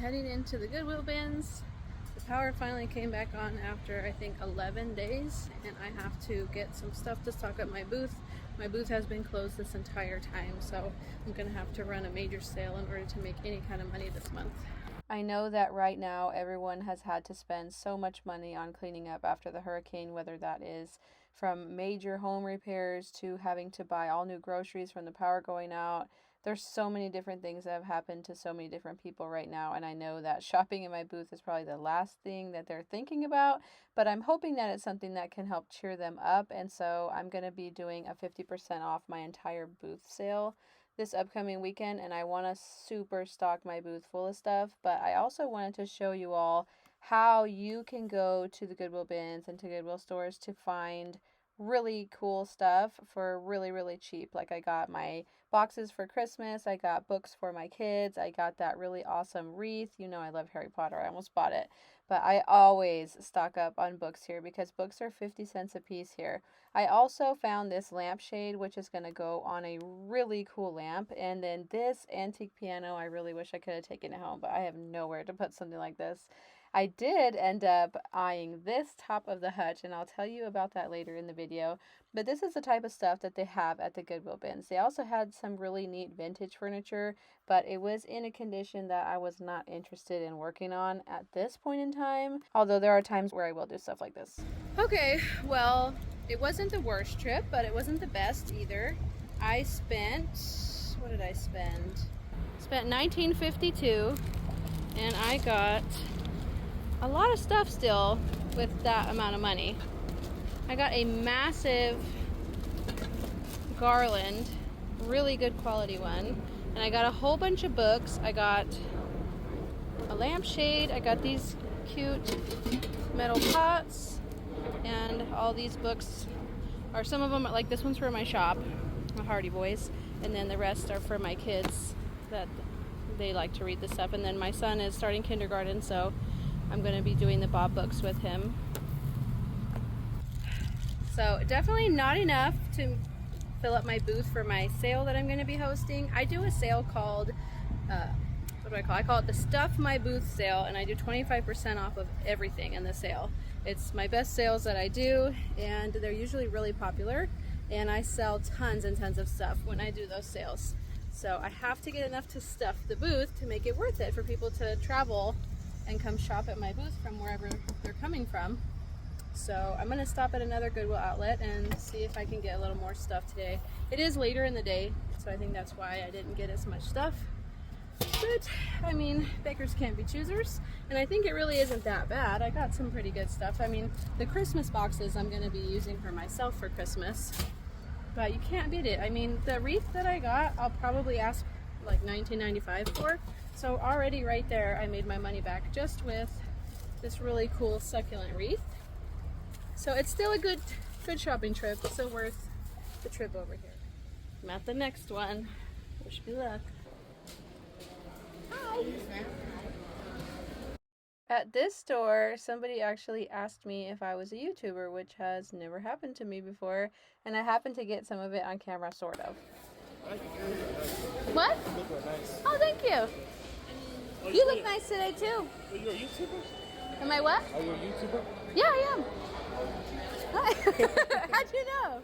heading into the Goodwill bins. The power finally came back on after I think 11 days, and I have to get some stuff to stock up my booth. My booth has been closed this entire time, so I'm gonna have to run a major sale in order to make any kind of money this month. I know that right now everyone has had to spend so much money on cleaning up after the hurricane, whether that is from major home repairs to having to buy all new groceries from the power going out. There's so many different things that have happened to so many different people right now, and I know that shopping in my booth is probably the last thing that they're thinking about, but I'm hoping that it's something that can help cheer them up, and so I'm going to be doing a 50% off my entire booth sale this upcoming weekend, and I want to super stock my booth full of stuff, but I also wanted to show you all how you can go to the Goodwill bins and to Goodwill stores to find really cool stuff for really cheap. Like I got my boxes for Christmas, I got books for my kids, I got that really awesome wreath. You know I love Harry Potter, I almost bought it, but I always stock up on books here because books are 50 cents a piece here. I also found this lampshade, which is going to go on a really cool lamp, and then this antique piano. I really wish I could have taken it home, but I have nowhere to put something like this. I did end up eyeing this top of the hutch, and I'll tell you about that later in the video. But this is the type of stuff that they have at the Goodwill bins. They also had some really neat vintage furniture, but it was in a condition that I was not interested in working on at this point in time. Although there are times where I will do stuff like this. Okay, well, it wasn't the worst trip, but it wasn't the best either. I spent, what did I spend? Spent $19.52, and I got a lot of stuff still with that amount of money. I got a massive garland, really good quality one, and I got a whole bunch of books. I got a lampshade, I got these cute metal pots, and all these books are, some of them, like this one's for my shop, my Hardy Boys, and then the rest are for my kids that they like to read this stuff. And then my son is starting kindergarten, so I'm going to be doing the Bob books with him. So definitely not enough to fill up my booth for my sale that I'm going to be hosting. I do a sale called, what do I call it? I call it the Stuff My Booth sale, and I do 25% off of everything in the sale. It's my best sales that I do, and they're usually really popular, and I sell tons and tons of stuff when I do those sales. So I have to get enough to stuff the booth to make it worth it for people to travel and come shop at my booth from wherever they're coming from. So I'm going to stop at another Goodwill outlet and see if I can get a little more stuff today. It is later in the day, so I think that's why I didn't get as much stuff. But, I mean, beggars can't be choosers, and I think it really isn't that bad. I got some pretty good stuff. I mean, the Christmas boxes I'm going to be using for myself for Christmas, but you can't beat it. I mean, the wreath that I got, I'll probably ask like $19.95 for. So already right there, I made my money back just with this really cool succulent wreath. So it's still a good shopping trip. It's still worth the trip over here. I'm at the next one. Wish me luck. Hi. At this store, somebody actually asked me if I was a YouTuber, which has never happened to me before, and I happened to get some of it on camera, sort of. What? You look nice. Oh, thank you. Oh, you look nice today too. Are you a YouTuber? Am I what? Are you a YouTuber? Yeah, I am. Hi. How'd you know?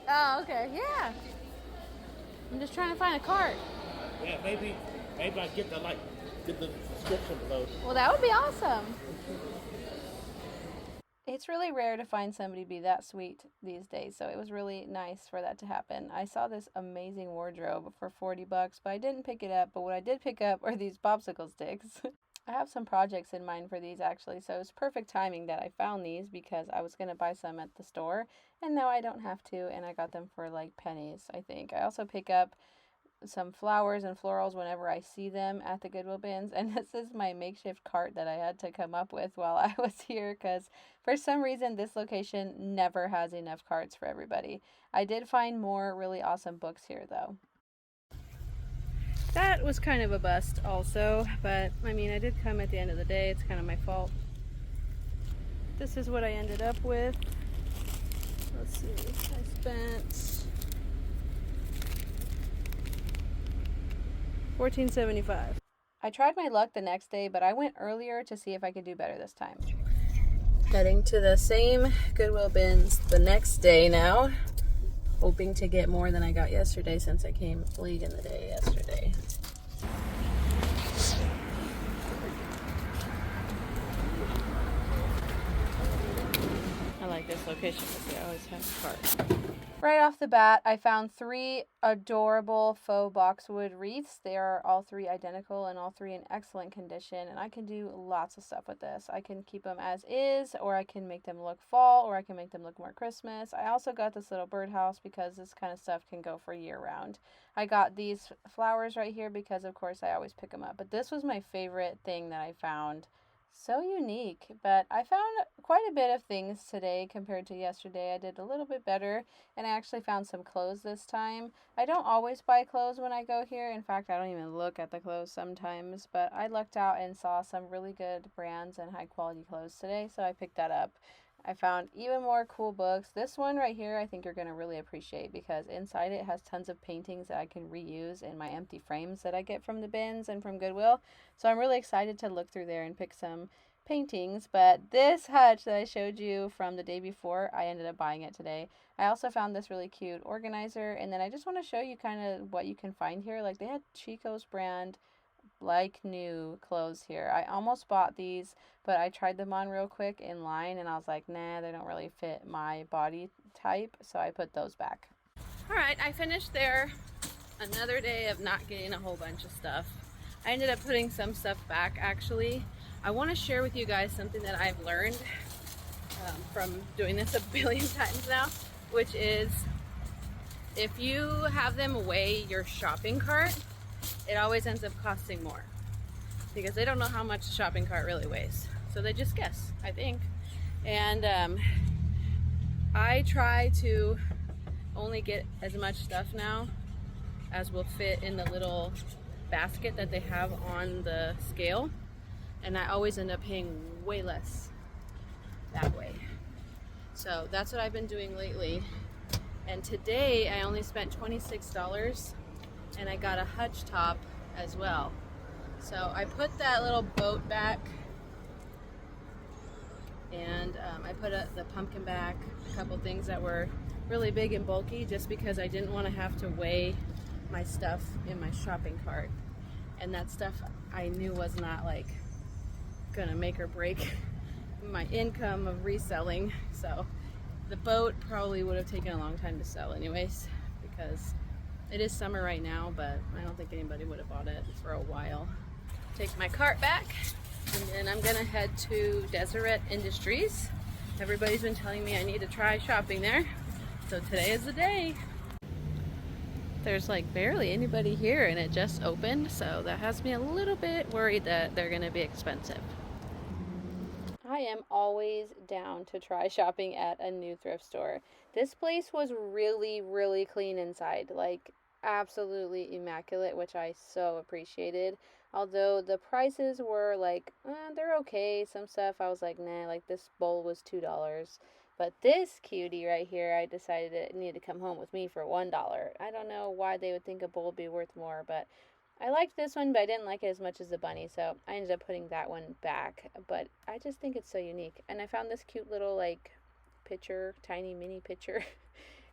Oh, okay. Yeah. I'm just trying to find a cart. Yeah, maybe I get the description below. Well, that would be awesome. It's really rare to find somebody be that sweet these days, so it was really nice for that to happen. I saw this amazing wardrobe for $40, but I didn't pick it up. But what I did pick up are these popsicle sticks. I have some projects in mind for these actually, so it's perfect timing that I found these because I was going to buy some at the store, and now I don't have to, and I got them for like pennies, I think. I also pick up some flowers and florals whenever I see them at the Goodwill bins, and this is my makeshift cart that I had to come up with while I was here because for some reason this location never has enough carts for everybody. I did find more really awesome books here though. That was kind of a bust also, but I mean I did come at the end of the day. It's kind of my fault. This is what I ended up with. Let's see, I spent $14.75. I tried my luck the next day, but I went earlier to see if I could do better this time. Heading to the same Goodwill bins the next day now, hoping to get more than I got yesterday since I came late in the day yesterday. I like this location because they always have cars. Right off the bat, I found 3 adorable faux boxwood wreaths. They are all 3 identical and all 3 in excellent condition, and I can do lots of stuff with this. I can keep them as is, or I can make them look fall, or I can make them look more Christmas. I also got this little birdhouse because this kind of stuff can go for year round. I got these flowers right here because, of course, I always pick them up, but this was my favorite thing that I found. So unique, but I found quite a bit of things today compared to yesterday. I did a little bit better, and I actually found some clothes this time. I don't always buy clothes when I go here. In fact, I don't even look at the clothes sometimes, but I lucked out and saw some really good brands and high quality clothes today, so I picked that up. I found even more cool books. This one right here I think you're going to really appreciate because inside it has tons of paintings that I can reuse in my empty frames that I get from the bins and from Goodwill. So I'm really excited to look through there and pick some paintings. But this hutch that I showed you from the day before, I ended up buying it today. I also found this really cute organizer, and then I just want to show you kind of what you can find here. Like they had Chico's brand like new clothes here. I almost bought these, but I tried them on real quick in line and I was like, nah, they don't really fit my body type, so I put those back. Alright, I finished there. Another day of not getting a whole bunch of stuff. I ended up putting some stuff back actually. I want to share with you guys something that I've learned from doing this a billion times now, which is if you have them weigh your shopping cart, it always ends up costing more because they don't know how much the shopping cart really weighs. So they just guess, I think. And I try to only get as much stuff now as will fit in the little basket that they have on the scale. And I always end up paying way less that way. So that's what I've been doing lately. And today I only spent $26 and I got a hutch top as well. So I put that little boat back, and I put the pumpkin back, a couple things that were really big and bulky just because I didn't want to have to weigh my stuff in my shopping cart. And that stuff I knew was not like gonna make or break my income of reselling. So the boat probably would have taken a long time to sell anyways because it is summer right now, but I don't think anybody would have bought it for a while. Take my cart back, and then I'm gonna head to Deseret Industries. Everybody's been telling me I need to try shopping there, so today is the day. There's like barely anybody here and it just opened, so that has me a little bit worried that they're gonna be expensive. I am always down to try shopping at a new thrift store. This place was really, really clean inside, like absolutely immaculate, which I so appreciated. Although the prices were like, they're okay. Some stuff I was like, nah, like this bowl was $2. But this cutie right here, I decided it needed to come home with me for $1. I don't know why they would think a bowl would be worth more, but I liked this one, but I didn't like it as much as the bunny, so I ended up putting that one back. But I just think it's so unique. And I found this cute little, like, pitcher, tiny mini pitcher.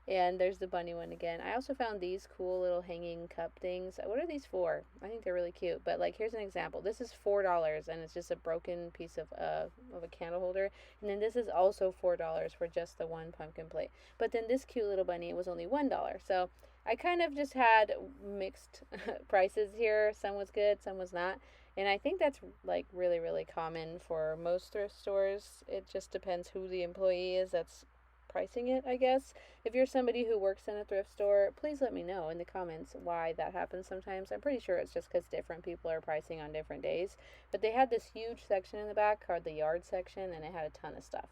And there's the bunny one again. I also found these cool little hanging cup things. What are these for? I think they're really cute. But, like, here's an example. This is $4, and it's just a broken piece of a candle holder. And then this is also $4 for just the one pumpkin plate. But then this cute little bunny was only $1. So I kind of just had mixed prices here. Some was good, some was not. And I think that's like really, really common for most thrift stores. It just depends who the employee is that's pricing it, I guess. If you're somebody who works in a thrift store, please let me know in the comments why that happens sometimes. I'm pretty sure it's just because different people are pricing on different days. But they had this huge section in the back called the yard section, and it had a ton of stuff.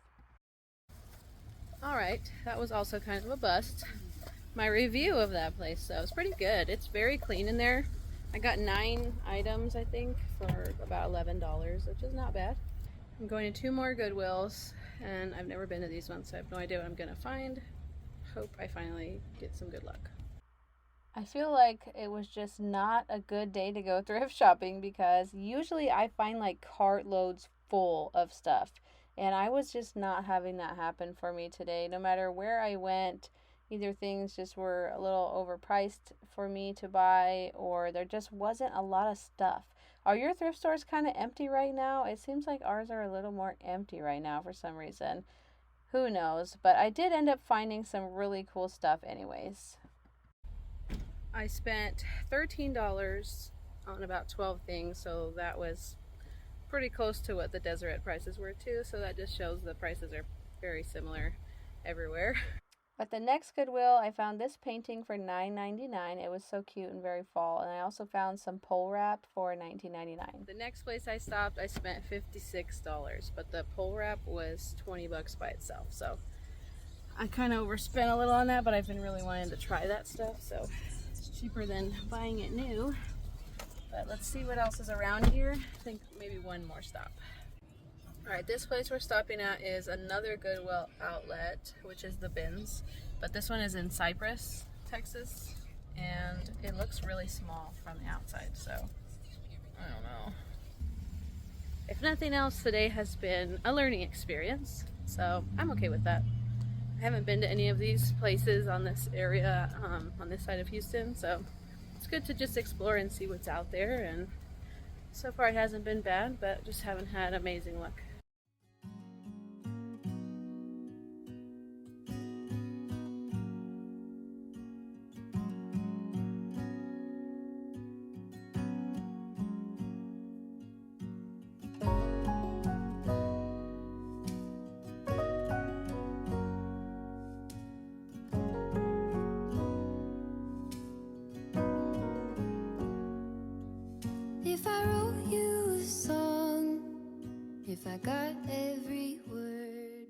Alright, that was also kind of a bust. My review of that place, though, is pretty good. It's very clean in there. I got 9 items, I think, for about $11, which is not bad. I'm going to 2 more Goodwills, and I've never been to these ones, so I have no idea what I'm going to find. Hope I finally get some good luck. I feel like it was just not a good day to go thrift shopping because usually I find like cartloads full of stuff. And I was just not having that happen for me today. No matter where I went, either things just were a little overpriced for me to buy or there just wasn't a lot of stuff. Are your thrift stores kind of empty right now? It seems like ours are a little more empty right now for some reason. Who knows? But I did end up finding some really cool stuff, anyways. I spent $13 on about 12 things, so that was pretty close to what the Deseret prices were too, so that just shows the prices are very similar everywhere. But the next Goodwill, I found this painting for $9.99. It was so cute and very fall. And I also found some pole wrap for $19.99. The next place I stopped, I spent $56, but the pole wrap was $20 by itself. So I kind of overspent a little on that, but I've been really wanting to try that stuff, so it's cheaper than buying it new. But let's see what else is around here. I think maybe one more stop. Alright, this place we're stopping at is another Goodwill outlet, which is the Bins. But this one is in Cypress, Texas, and it looks really small from the outside, so I don't know. If nothing else, today has been a learning experience, so I'm okay with that. I haven't been to any of these places on this area, on this side of Houston, so it's good to just explore and see what's out there, and so far it hasn't been bad, but just haven't had amazing luck. If I wrote you a song, if I got every word.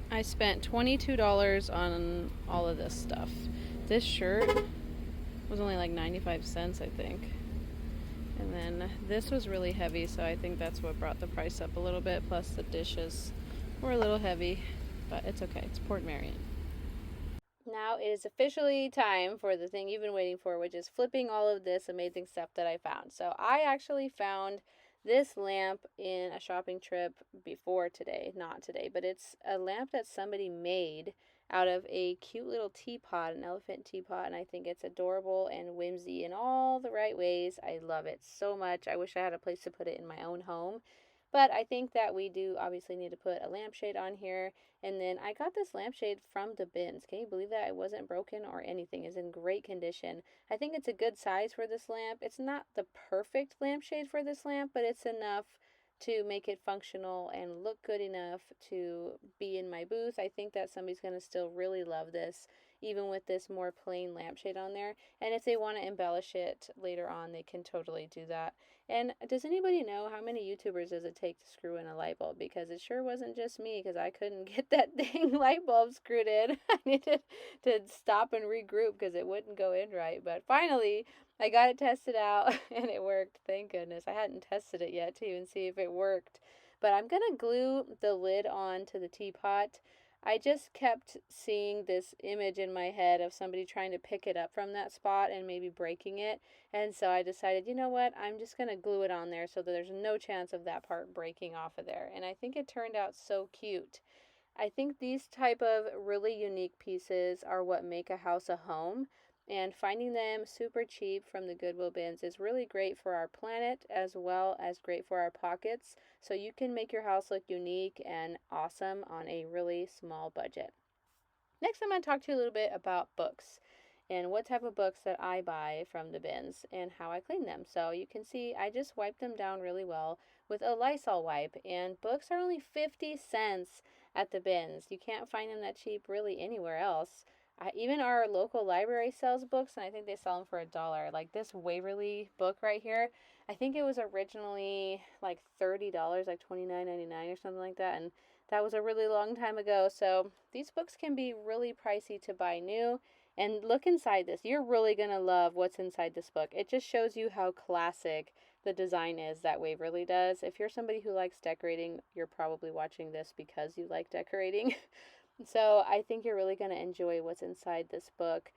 I spent $22 on all of this stuff. This shirt was only like 95 cents, I think. And then this was really heavy, so I think that's what brought the price up a little bit. Plus the dishes were a little heavy, but it's okay. It's Port Marion. Now it is officially time for the thing you've been waiting for, which is flipping all of this amazing stuff that I found. So I actually found this lamp in a shopping trip before today, not today, but it's a lamp that somebody made out of a cute little teapot, an elephant teapot, and I think it's adorable and whimsy in all the right ways. I love it so much. I wish I had a place to put it in my own home. But I think that we do obviously need to put a lampshade on here. And then I got this lampshade from the Bins. Can you believe that? It wasn't broken or anything. It's in great condition. I think it's a good size for this lamp. It's not the perfect lampshade for this lamp, but it's enough to make it functional and look good enough to be in my booth. I think that somebody's going to still really love this, even with this more plain lampshade on there. And if they want to embellish it later on, they can totally do that. And does anybody know how many YouTubers does it take to screw in a light bulb? Because it sure wasn't just me, because I couldn't get that dang light bulb screwed in. I needed to stop and regroup because it wouldn't go in right. But finally, I got it tested out and it worked. Thank goodness. I hadn't tested it yet to even see if it worked. But I'm going to glue the lid on to the teapot. I just kept seeing this image in my head of somebody trying to pick it up from that spot and maybe breaking it. And so I decided, you know what, I'm just going to glue it on there so that there's no chance of that part breaking off of there. And I think it turned out so cute. I think these type of really unique pieces are what make a house a home. And finding them super cheap from the Goodwill bins is really great for our planet as well as great for our pockets. So you can make your house look unique and awesome on a really small budget. Next, I'm going to talk to you a little bit about books and what type of books that I buy from the bins and how I clean them. So you can see I just wipe them down really well with a Lysol wipe, and books are only 50 cents at the bins. You can't find them that cheap really anywhere else. Even our local library sells books, and I think they sell them for $1. Like this Waverly book right here, I think it was originally like $30, like $29.99 or something like that, and that was a really long time ago. So these books can be really pricey to buy new. And look inside this. You're really going to love what's inside this book. It just shows you how classic the design is that Waverly does. If you're somebody who likes decorating, you're probably watching this because you like decorating. So I think you're really going to enjoy what's inside this book.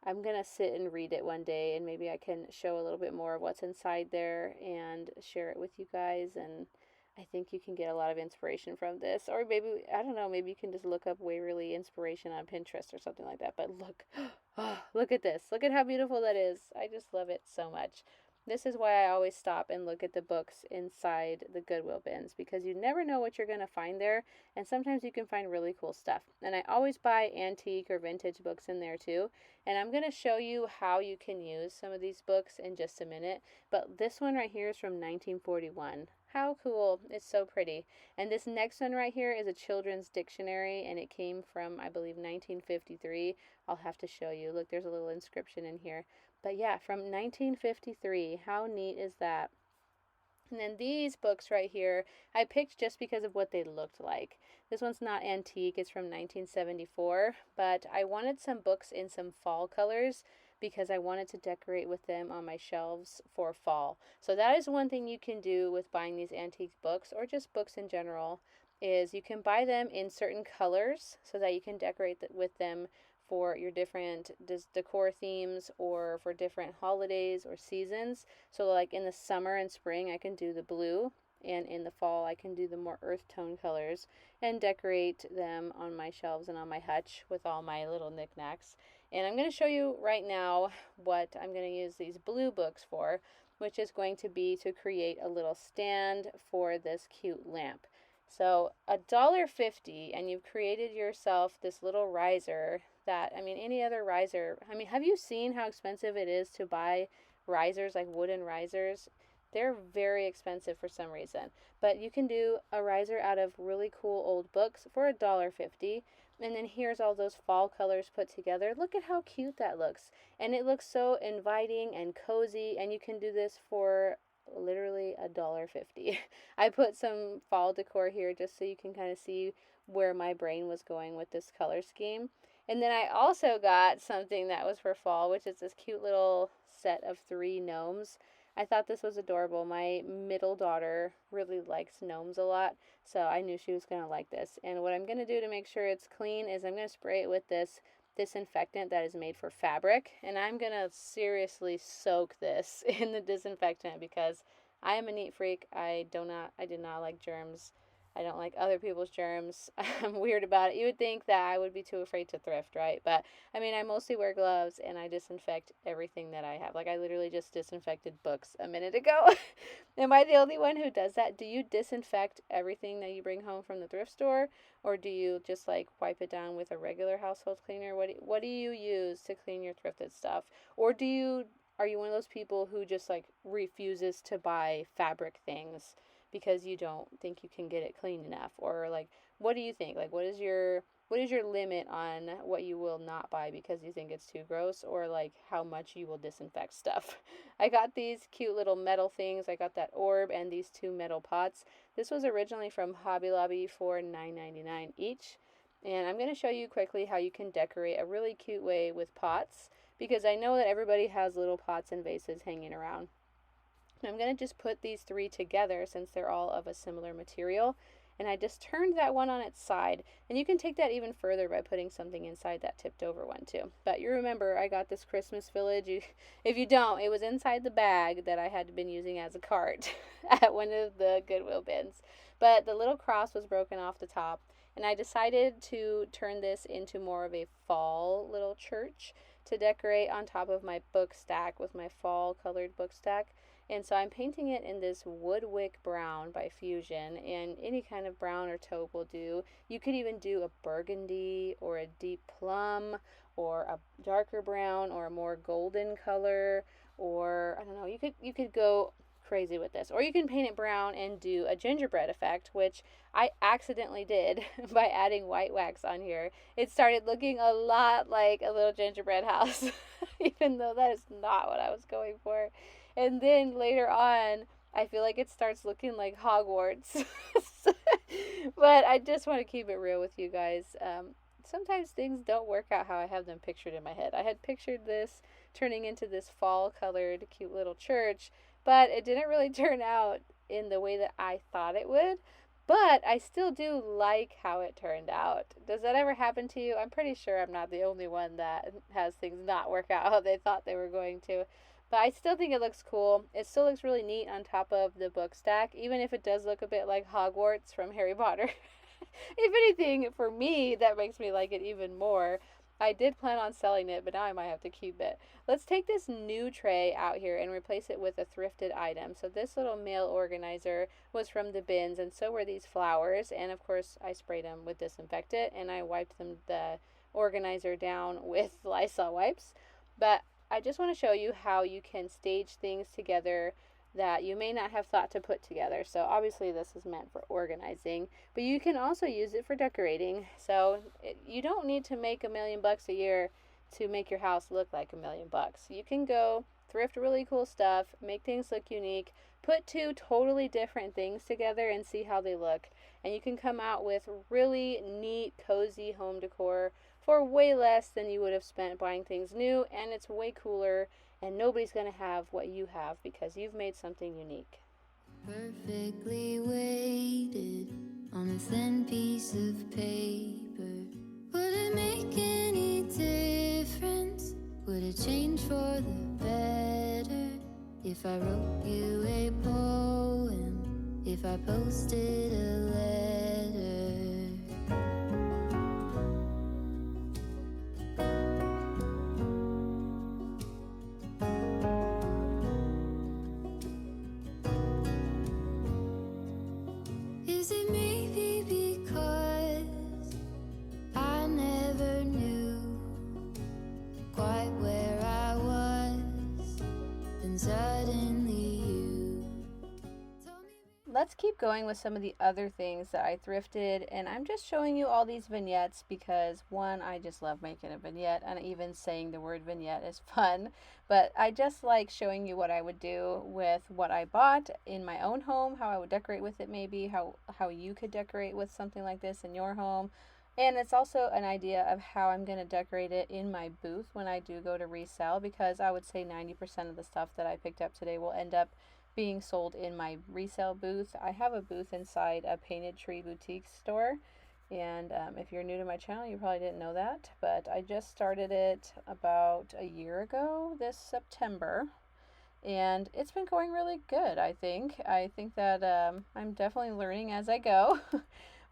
I'm going to sit and read it one day, and maybe I can show a little bit more of what's inside there and share it with you guys. And I think you can get a lot of inspiration from this. Or maybe, I don't know, maybe you can just look up Waverly inspiration on Pinterest or something like that. But look, oh, look at this. Look at how beautiful that is. I just love it so much. This is why I always stop and look at the books inside the Goodwill bins, because you never know what you're going to find there, and sometimes you can find really cool stuff. And I always buy antique or vintage books in there too, and I'm going to show you how you can use some of these books in just a minute. But this one right here is from 1941. How cool. It's so pretty. And this next one right here is a children's dictionary, and it came from, I believe, 1953. I'll have to show you. Look, there's a little inscription in here. But yeah, from 1953. How neat is that? And then these books right here, I picked just because of what they looked like. This one's not antique, it's from 1974, but I wanted some books in some fall colors because I wanted to decorate with them on my shelves for fall. So that is one thing you can do with buying these antique books, or just books in general, is you can buy them in certain colors so that you can decorate with them for your different decor themes or for different holidays or seasons. So like in the summer and spring, I can do the blue, and in the fall, I can do the more earth tone colors and decorate them on my shelves and on my hutch with all my little knickknacks. And I'm going to show you right now what I'm going to use these blue books for, which is going to be to create a little stand for this cute lamp. So $1.50, and you've created yourself this little riser that, I mean, any other riser, I mean, have you seen how expensive it is to buy risers, like wooden risers? They're very expensive for some reason, but you can do a riser out of really cool old books for $1.50. And then here's all those fall colors put together. Look at how cute that looks. And it looks so inviting and cozy, and you can do this for literally $1.50. I put some fall decor here just so you can kind of see where my brain was going with this color scheme. And then I also got something that was for fall, which is this cute little set of 3 gnomes. I thought this was adorable. My middle daughter really likes gnomes a lot, so I knew she was going to like this. And what I'm going to do to make sure it's clean is I'm going to spray it with this disinfectant that is made for fabric, and I'm going to seriously soak this in the disinfectant because I am a neat freak. I did not like germs. I don't like other people's germs. I'm weird about it. You would think that I would be too afraid to thrift, right? But I mean, I mostly wear gloves and I disinfect everything that I have. Like I literally just disinfected books a minute ago. Am I the only one who does that? Do you disinfect everything that you bring home from the thrift store, or do you just like wipe it down with a regular household cleaner? What do you use to clean your thrifted stuff? Or are you one of those people who just like refuses to buy fabric things because you don't think you can get it clean enough? Or like, what do you think? Like, what is your limit on what you will not buy because you think it's too gross, or like how much you will disinfect stuff? I got these cute little metal things. I got that orb and these 2 metal pots. This was originally from Hobby Lobby for $9.99 each. And I'm going to show you quickly how you can decorate a really cute way with pots, because I know that everybody has little pots and vases hanging around. I'm going to just put these 3 together since they're all of a similar material. And I just turned that one on its side. And you can take that even further by putting something inside that tipped over one too. But you remember, I got this Christmas village. If you don't, it was inside the bag that I had been using as a cart at one of the Goodwill bins. But the little cross was broken off the top. And I decided to turn this into more of a fall little church to decorate on top of my book stack with my fall colored book stack. And so I'm painting it in this Woodwick Brown by Fusion, and any kind of brown or taupe will do. You could even do a burgundy or a deep plum or a darker brown or a more golden color, or I don't know, you could go crazy with this. Or you can paint it brown and do a gingerbread effect, which I accidentally did by adding white wax on here. It started looking a lot like a little gingerbread house, even though that is not what I was going for. And then later on, I feel like it starts looking like Hogwarts. But I just want to keep it real with you guys. Sometimes things don't work out how I have them pictured in my head. I had pictured this turning into this fall-colored cute little church, but it didn't really turn out in the way that I thought it would. But I still do like how it turned out. Does that ever happen to you? I'm pretty sure I'm not the only one that has things not work out how they thought they were going to. But I still think it looks cool. It still looks really neat on top of the book stack, even if it does look a bit like Hogwarts from Harry Potter. If anything, for me, that makes me like it even more. I did plan on selling it, but now I might have to keep it. Let's take this new tray out here and replace it with a thrifted item. So this little mail organizer was from the bins, and so were these flowers. And of course, I sprayed them with disinfectant, and I wiped the organizer down with Lysol wipes. But I just want to show you how you can stage things together that you may not have thought to put together. So obviously this is meant for organizing, but you can also use it for decorating. So you don't need to make $1,000,000 a year to make your house look like $1,000,000. You can go thrift really cool stuff, make things look unique, put two totally different things together and see how they look. And you can come out with really neat, cozy home decor for way less than you would have spent buying things new, and it's way cooler, and nobody's going to have what you have because you've made something unique. Perfectly weighted on a thin piece of paper. Would it make any difference? Would it change for the better if I wrote you a poem? If I posted a letter? Is it maybe because I never knew quite where I was, then suddenly you told me. Let's keep going with some of the other things that I thrifted, and I'm just showing you all these vignettes because one, I just love making a vignette, and even saying the word vignette is fun, but I just like showing you what I would do with what I bought in my own home, how I would decorate with it, maybe how you could decorate with something like this in your home. And it's also an idea of how I'm going to decorate it in my booth when I do go to resell, because I would say 90% of the stuff that I picked up today will end up being sold in my resale booth. I have a booth inside a Painted Tree boutique store, and if you're new to my channel, you probably didn't know that, but I just started it about a year ago this September, and it's been going really good. I think that I'm definitely learning as I go.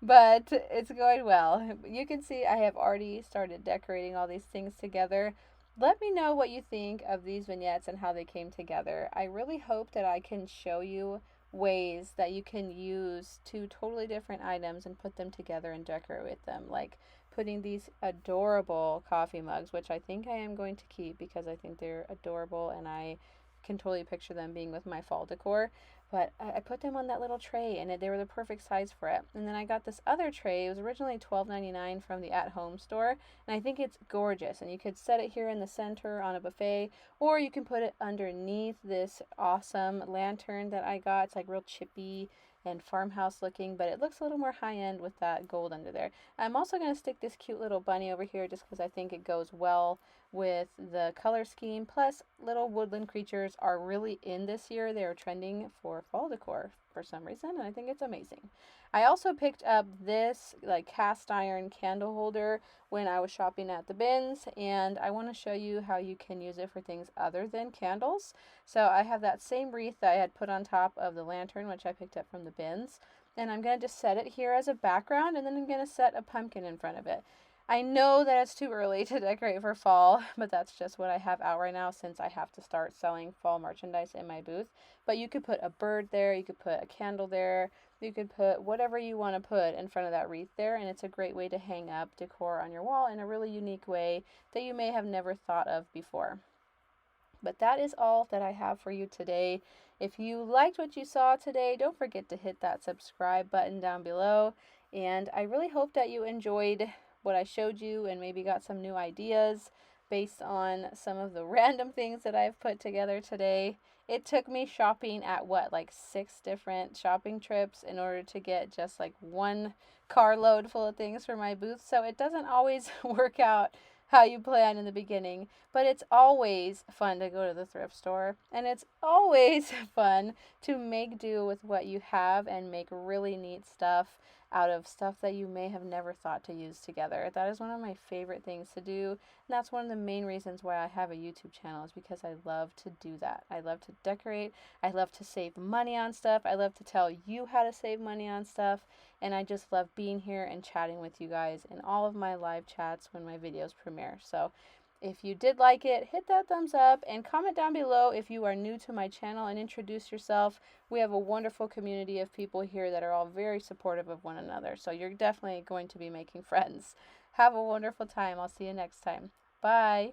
But it's going well. You can see I have already started decorating all these things together. Let me know what you think of these vignettes and how they came together. I really hope that I can show you ways that you can use two totally different items and put them together and decorate with them. Like putting these adorable coffee mugs, which I think I am going to keep because I think they're adorable and I can totally picture them being with my fall decor. But I put them on that little tray, and they were the perfect size for it. And then I got this other tray. It was originally $12.99 from the At Home store, and I think it's gorgeous. And you could set it here in the center on a buffet, or you can put it underneath this awesome lantern that I got. It's like real chippy and farmhouse looking, but it looks a little more high-end with that gold under there. I'm also going to stick this cute little bunny over here just because I think it goes well with the color scheme. Plus, little woodland creatures are really in this year. They are trending for fall decor for some reason, and I think it's amazing. I also picked up this like cast iron candle holder when I was shopping at the bins, and I want to show you how you can use it for things other than candles. So I have that same wreath that I had put on top of the lantern, which I picked up from the bins, and I'm going to just set it here as a background, and then I'm going to set a pumpkin in front of it. I know that it's too early to decorate for fall, but that's just what I have out right now since I have to start selling fall merchandise in my booth. But you could put a bird there, you could put a candle there, you could put whatever you want to put in front of that wreath there, and it's a great way to hang up decor on your wall in a really unique way that you may have never thought of before. But that is all that I have for you today. If you liked what you saw today, don't forget to hit that subscribe button down below, and I really hope that you enjoyed what I showed you and maybe got some new ideas based on some of the random things that I've put together today. It took me shopping at like 6 different shopping trips in order to get just like one carload full of things for my booth, so it doesn't always work out how you plan in the beginning. But it's always fun to go to the thrift store, and it's always fun to make do with what you have and make really neat stuff out of stuff that you may have never thought to use together. That is one of my favorite things to do, and that's one of the main reasons why I have a YouTube channel, is because I love to do that. I love to decorate, I love to save money on stuff, I love to tell you how to save money on stuff, and I just love being here and chatting with you guys in all of my live chats when my videos premiere. So if you did like it, hit that thumbs up and comment down below if you are new to my channel and introduce yourself. We have a wonderful community of people here that are all very supportive of one another. So you're definitely going to be making friends. Have a wonderful time. I'll see you next time. Bye.